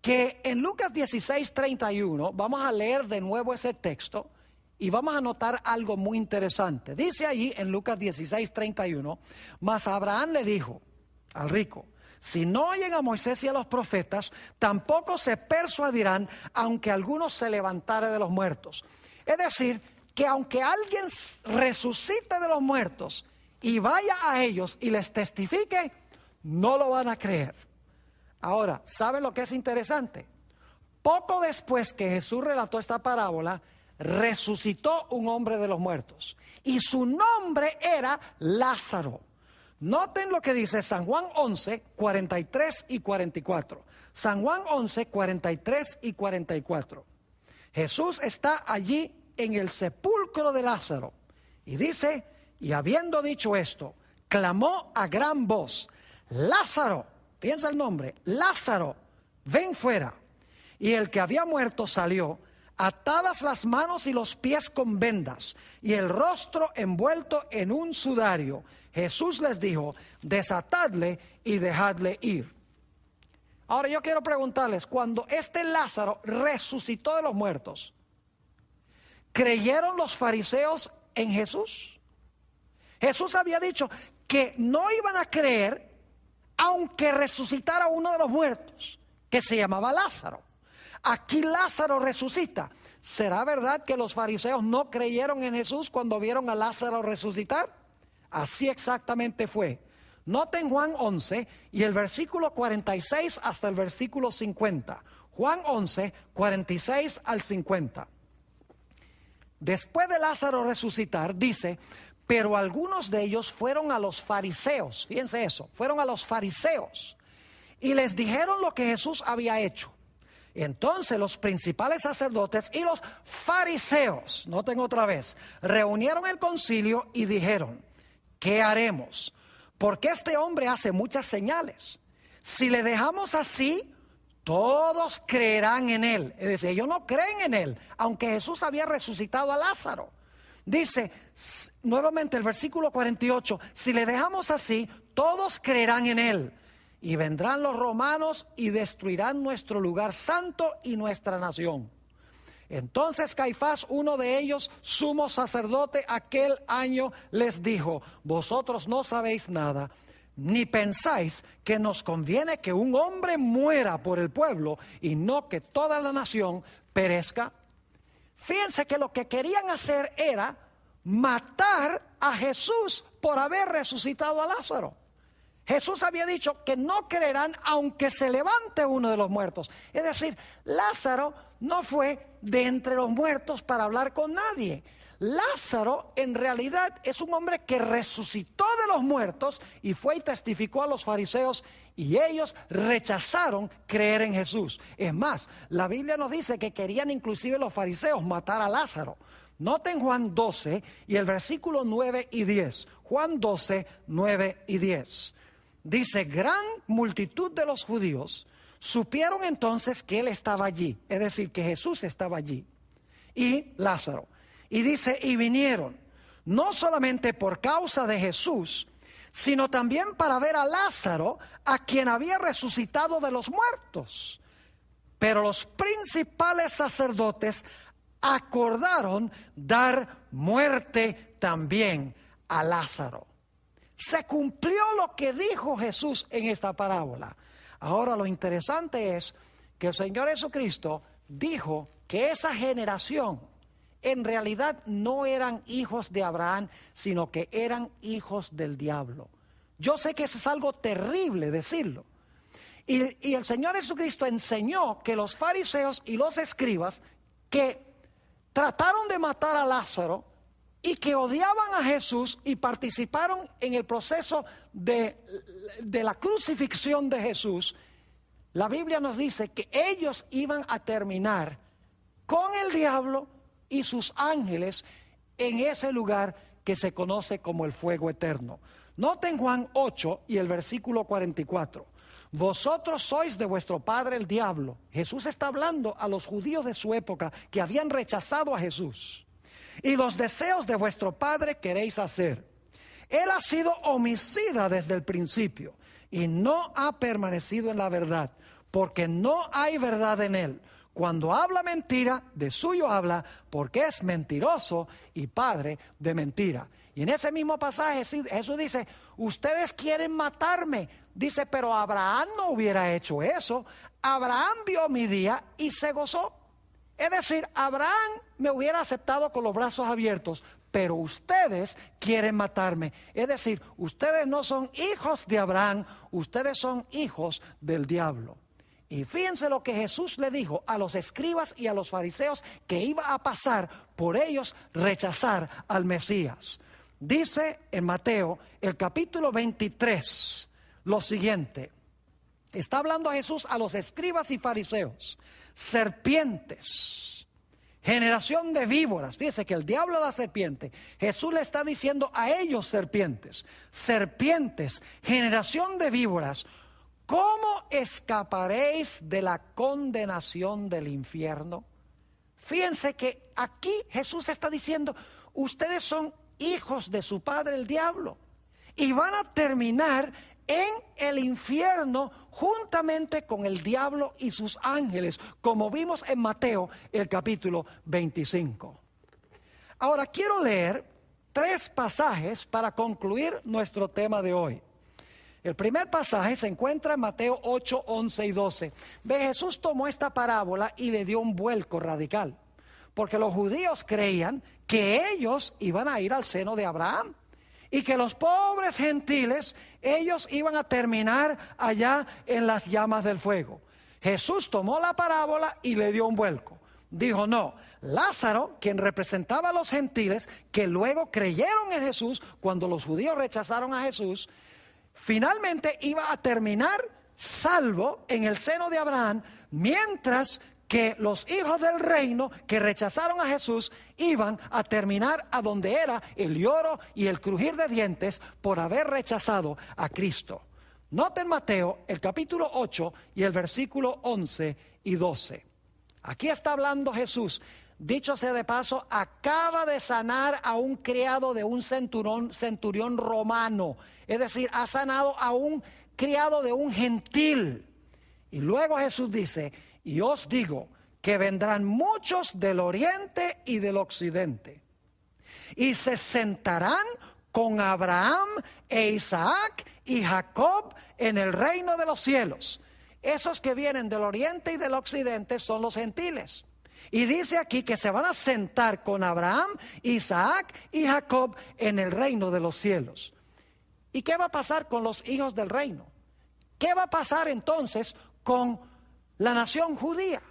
que en Lucas 16:31, vamos a leer de nuevo ese texto y vamos a notar algo muy interesante. Dice allí en Lucas 16:31, mas Abraham le dijo al rico, si no oyen a Moisés y a los profetas, tampoco se persuadirán, aunque alguno se levantare de los muertos. Es decir, que aunque alguien resucite de los muertos y vaya a ellos y les testifique, no lo van a creer. Ahora, ¿saben lo que es interesante? Poco después que Jesús relató esta parábola, resucitó un hombre de los muertos. Y su nombre era Lázaro. Noten lo que dice San Juan 11, 43 y 44. San Juan 11, 43 y 44. Jesús está allí en el sepulcro de Lázaro. Y dice, y habiendo dicho esto, clamó a gran voz, Lázaro, piensa el nombre, Lázaro, ven fuera. Y el que había muerto salió, atadas las manos y los pies con vendas, y el rostro envuelto en un sudario. Jesús les dijo, desatadle y dejadle ir. Ahora yo quiero preguntarles, cuando este Lázaro resucitó de los muertos, ¿creyeron los fariseos en Jesús? Jesús había dicho que no iban a creer aunque resucitara uno de los muertos, que se llamaba Lázaro. Aquí Lázaro resucita. ¿Será verdad que los fariseos no creyeron en Jesús cuando vieron a Lázaro resucitar? Así exactamente fue. Noten Juan 11 y el versículo 46 hasta el versículo 50. Juan 11, 46 al 50. Después de Lázaro resucitar, dice, pero algunos de ellos fueron a los fariseos, fíjense eso, fueron a los fariseos y les dijeron lo que Jesús había hecho. Entonces los principales sacerdotes y los fariseos, noten otra vez, reunieron el concilio y dijeron, ¿qué haremos? Porque este hombre hace muchas señales. Si le dejamos así, todos creerán en él. Es decir, ellos no creen en él, aunque Jesús había resucitado a Lázaro. Dice nuevamente el versículo 48, si le dejamos así, todos creerán en él. Y vendrán los romanos y destruirán nuestro lugar santo y nuestra nación. Entonces Caifás, uno de ellos, sumo sacerdote, aquel año les dijo, vosotros no sabéis nada, ni pensáis que nos conviene que un hombre muera por el pueblo y no que toda la nación perezca. Fíjense que lo que querían hacer era matar a Jesús por haber resucitado a Lázaro. Jesús había dicho que no creerán aunque se levante uno de los muertos. Es decir, Lázaro no fue de entre los muertos para hablar con nadie. Lázaro en realidad es un hombre que resucitó de los muertos y fue y testificó a los fariseos y ellos rechazaron creer en Jesús. Es más, la Biblia nos dice que querían inclusive los fariseos matar a Lázaro. Noten Juan 12 y el versículo 9 y 10. Juan 12, 9 y 10. Dice, gran multitud de los judíos supieron entonces que él estaba allí, es decir, que Jesús estaba allí, y Lázaro. Y dice, y vinieron, no solamente por causa de Jesús, sino también para ver a Lázaro, a quien había resucitado de los muertos. Pero los principales sacerdotes acordaron dar muerte también a Lázaro. Se cumplió lo que dijo Jesús en esta parábola. Ahora lo interesante es que el Señor Jesucristo dijo que esa generación en realidad no eran hijos de Abraham, sino que eran hijos del diablo. Yo sé que eso es algo terrible decirlo. Y el Señor Jesucristo enseñó que los fariseos y los escribas que trataron de matar a Lázaro y que odiaban a Jesús y participaron en el proceso de la crucifixión de Jesús, la Biblia nos dice que ellos iban a terminar con el diablo y sus ángeles en ese lugar que se conoce como el fuego eterno. Noten Juan 8 y el versículo 44. Vosotros sois de vuestro padre el diablo. Jesús está hablando a los judíos de su época que habían rechazado a Jesús. Y los deseos de vuestro padre queréis hacer. Él ha sido homicida desde el principio y no ha permanecido en la verdad, porque no hay verdad en él. Cuando habla mentira, de suyo habla, porque es mentiroso y padre de mentira. Y en ese mismo pasaje Jesús dice, ustedes quieren matarme. Dice, pero Abraham no hubiera hecho eso. Abraham vio mi día y se gozó. Es decir, Abraham me hubiera aceptado con los brazos abiertos, pero ustedes quieren matarme. Es decir, ustedes no son hijos de Abraham, ustedes son hijos del diablo. Y fíjense lo que Jesús le dijo a los escribas y a los fariseos que iba a pasar por ellos rechazar al Mesías. Dice en Mateo, el capítulo 23, lo siguiente. Está hablando Jesús a los escribas y fariseos. Serpientes, generación de víboras. Fíjese que el diablo es la serpiente. Jesús le está diciendo a ellos serpientes, generación de víboras, ¿cómo escaparéis de la condenación del infierno? Fíjense que aquí Jesús está diciendo, ustedes son hijos de su padre el diablo y van a terminar en el infierno juntamente con el diablo y sus ángeles, como vimos en Mateo el capítulo 25. Ahora quiero leer 3 pasajes para concluir nuestro tema de hoy. El primer pasaje se encuentra en Mateo 8, 11 y 12. Jesús tomó esta parábola y le dio un vuelco radical, porque los judíos creían que ellos iban a ir al seno de Abraham y que los pobres gentiles, ellos iban a terminar allá en las llamas del fuego. Jesús tomó la parábola y le dio un vuelco. Dijo, no, Lázaro, quien representaba a los gentiles, que luego creyeron en Jesús cuando los judíos rechazaron a Jesús, finalmente iba a terminar salvo en el seno de Abraham, mientras que los hijos del reino que rechazaron a Jesús iban a terminar a donde era el lloro y el crujir de dientes por haber rechazado a Cristo. Noten Mateo el capítulo 8 y el versículo 11 y 12. Aquí está hablando Jesús. Dicho sea de paso, acaba de sanar a un criado de un centurión romano. Es decir, ha sanado a un criado de un gentil. Y luego Jesús dice, y os digo que vendrán muchos del oriente y del occidente, y se sentarán con Abraham e Isaac y Jacob en el reino de los cielos. Esos que vienen del oriente y del occidente son los gentiles. Y dice aquí que se van a sentar con Abraham, Isaac y Jacob en el reino de los cielos. ¿Y qué va a pasar con los hijos del reino? ¿Qué va a pasar entonces con la nación judía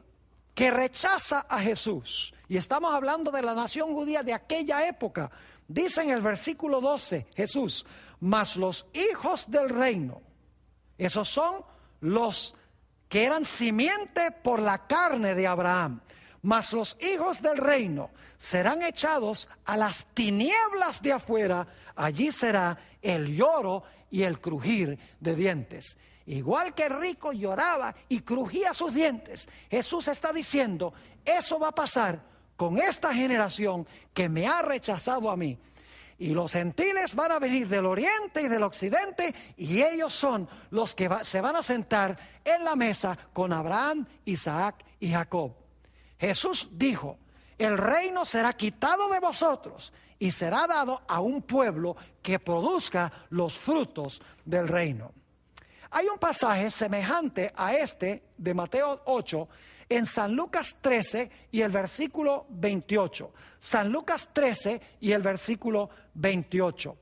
que rechaza a Jesús? Y estamos hablando de la nación judía de aquella época. Dice en el versículo 12 Jesús, mas los hijos del reino, esos son los que eran simiente por la carne de Abraham, mas los hijos del reino serán echados a las tinieblas de afuera, allí será el lloro y el crujir de dientes. Igual que el rico lloraba y crujía sus dientes, Jesús está diciendo, eso va a pasar con esta generación que me ha rechazado a mí. Y los gentiles van a venir del oriente y del occidente, y ellos son los que se van a sentar en la mesa con Abraham, Isaac y Jacob. Jesús dijo, el reino será quitado de vosotros y será dado a un pueblo que produzca los frutos del reino. Hay un pasaje semejante a este de Mateo 8 en San Lucas 13 y el versículo 28. San Lucas 13 y el versículo 28.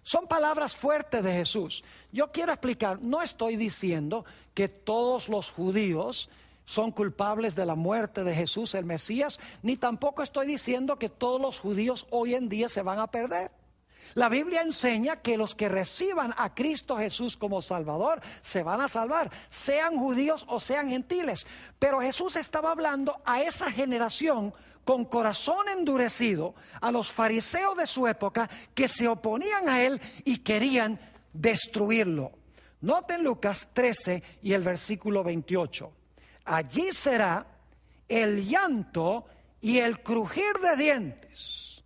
Son palabras fuertes de Jesús. Yo quiero explicar, no estoy diciendo que todos los judíos son culpables de la muerte de Jesús el Mesías, ni tampoco estoy diciendo que todos los judíos hoy en día se van a perder. La Biblia enseña que los que reciban a Cristo Jesús como Salvador se van a salvar, sean judíos o sean gentiles. Pero Jesús estaba hablando a esa generación con corazón endurecido, a los fariseos de su época que se oponían a él y querían destruirlo. Noten Lucas 13 y el versículo 28. Allí será el llanto y el crujir de dientes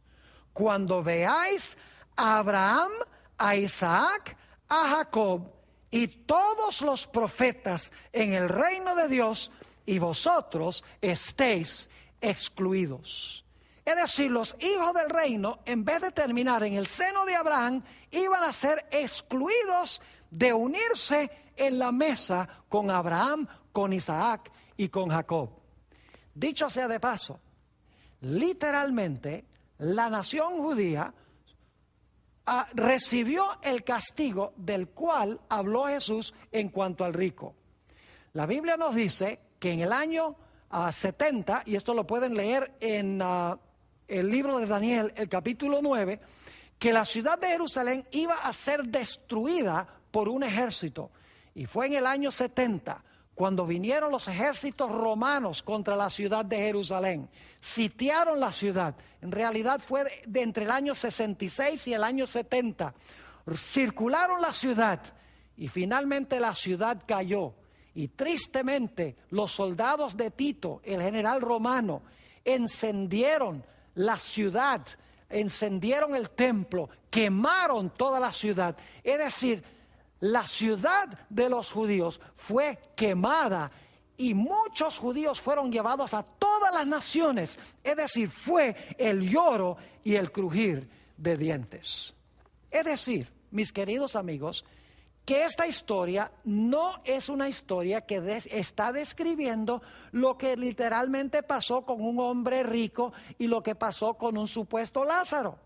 cuando veáis a Abraham, a Isaac, a Jacob y todos los profetas en el reino de Dios, y vosotros estéis excluidos. Es decir, los hijos del reino, en vez de terminar en el seno de Abraham, iban a ser excluidos de unirse en la mesa con Abraham, con Isaac y con Jacob. Dicho sea de paso, literalmente la nación judía recibió el castigo del cual habló Jesús en cuanto al rico. La Biblia nos dice que en el año 70, y esto lo pueden leer en el libro de Daniel, el capítulo 9, que la ciudad de Jerusalén iba a ser destruida por un ejército. Y fue en el año 70 cuando vinieron los ejércitos romanos contra la ciudad de Jerusalén, sitiaron la ciudad. En realidad fue de entre el año 66 y el año 70. Circularon la ciudad y finalmente la ciudad cayó. Y tristemente los soldados de Tito, el general romano, encendieron la ciudad, encendieron el templo, quemaron toda la ciudad. Es decir, la ciudad de los judíos fue quemada y muchos judíos fueron llevados a todas las naciones. Es decir, fue el lloro y el crujir de dientes. Es decir, mis queridos amigos, que esta historia no es una historia que está describiendo lo que literalmente pasó con un hombre rico y lo que pasó con un supuesto Lázaro.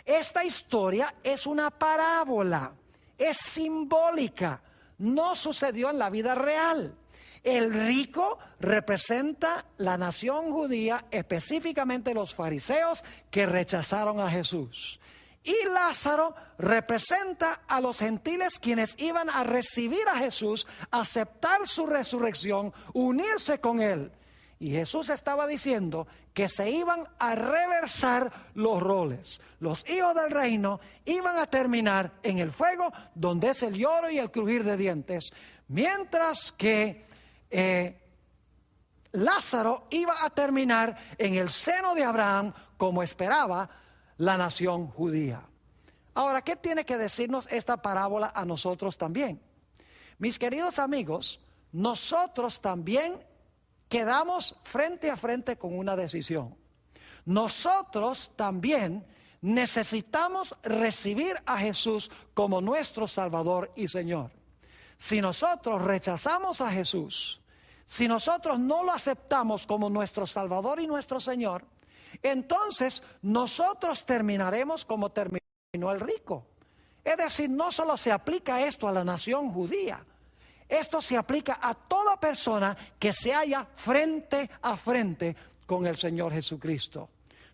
Esta historia es una parábola, es simbólica, no sucedió en la vida real. El rico representa la nación judía, específicamente los fariseos que rechazaron a Jesús. Y Lázaro representa a los gentiles quienes iban a recibir a Jesús, aceptar su resurrección, unirse con él. Y Jesús estaba diciendo que se iban a reversar los roles. Los hijos del reino iban a terminar en el fuego, donde es el lloro y el crujir de dientes, mientras que Lázaro iba a terminar en el seno de Abraham, como esperaba la nación judía. Ahora, ¿qué tiene que decirnos esta parábola a nosotros también? Mis queridos amigos, nosotros también quedamos frente a frente con una decisión. Nosotros también necesitamos recibir a Jesús como nuestro Salvador y Señor. Si nosotros rechazamos a Jesús, si nosotros no lo aceptamos como nuestro Salvador y nuestro Señor, entonces nosotros terminaremos como terminó el rico. Es decir, no solo se aplica esto a la nación judía, esto se aplica a toda persona que se halla frente a frente con el Señor Jesucristo.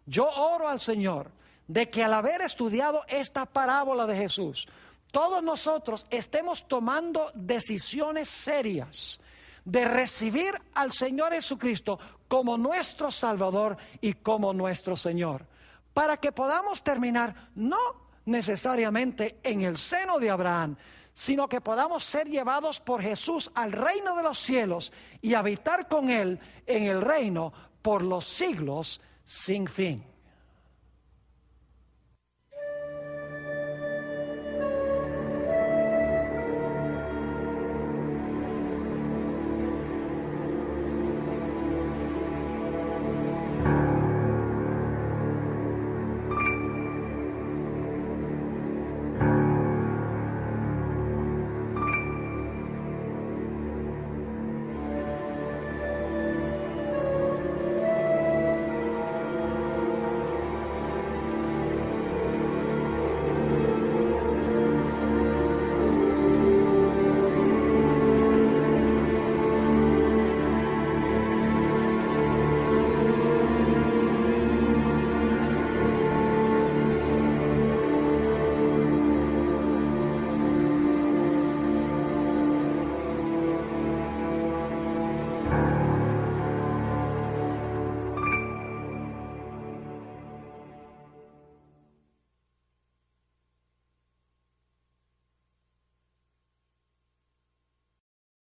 Yo oro al Señor de que al haber estudiado esta parábola de Jesús, todos nosotros estemos tomando decisiones serias de recibir al Señor Jesucristo como nuestro Salvador y como nuestro Señor, para que podamos terminar no necesariamente en el seno de Abraham, sino que podamos ser llevados por Jesús al reino de los cielos y habitar con Él en el reino por los siglos sin fin.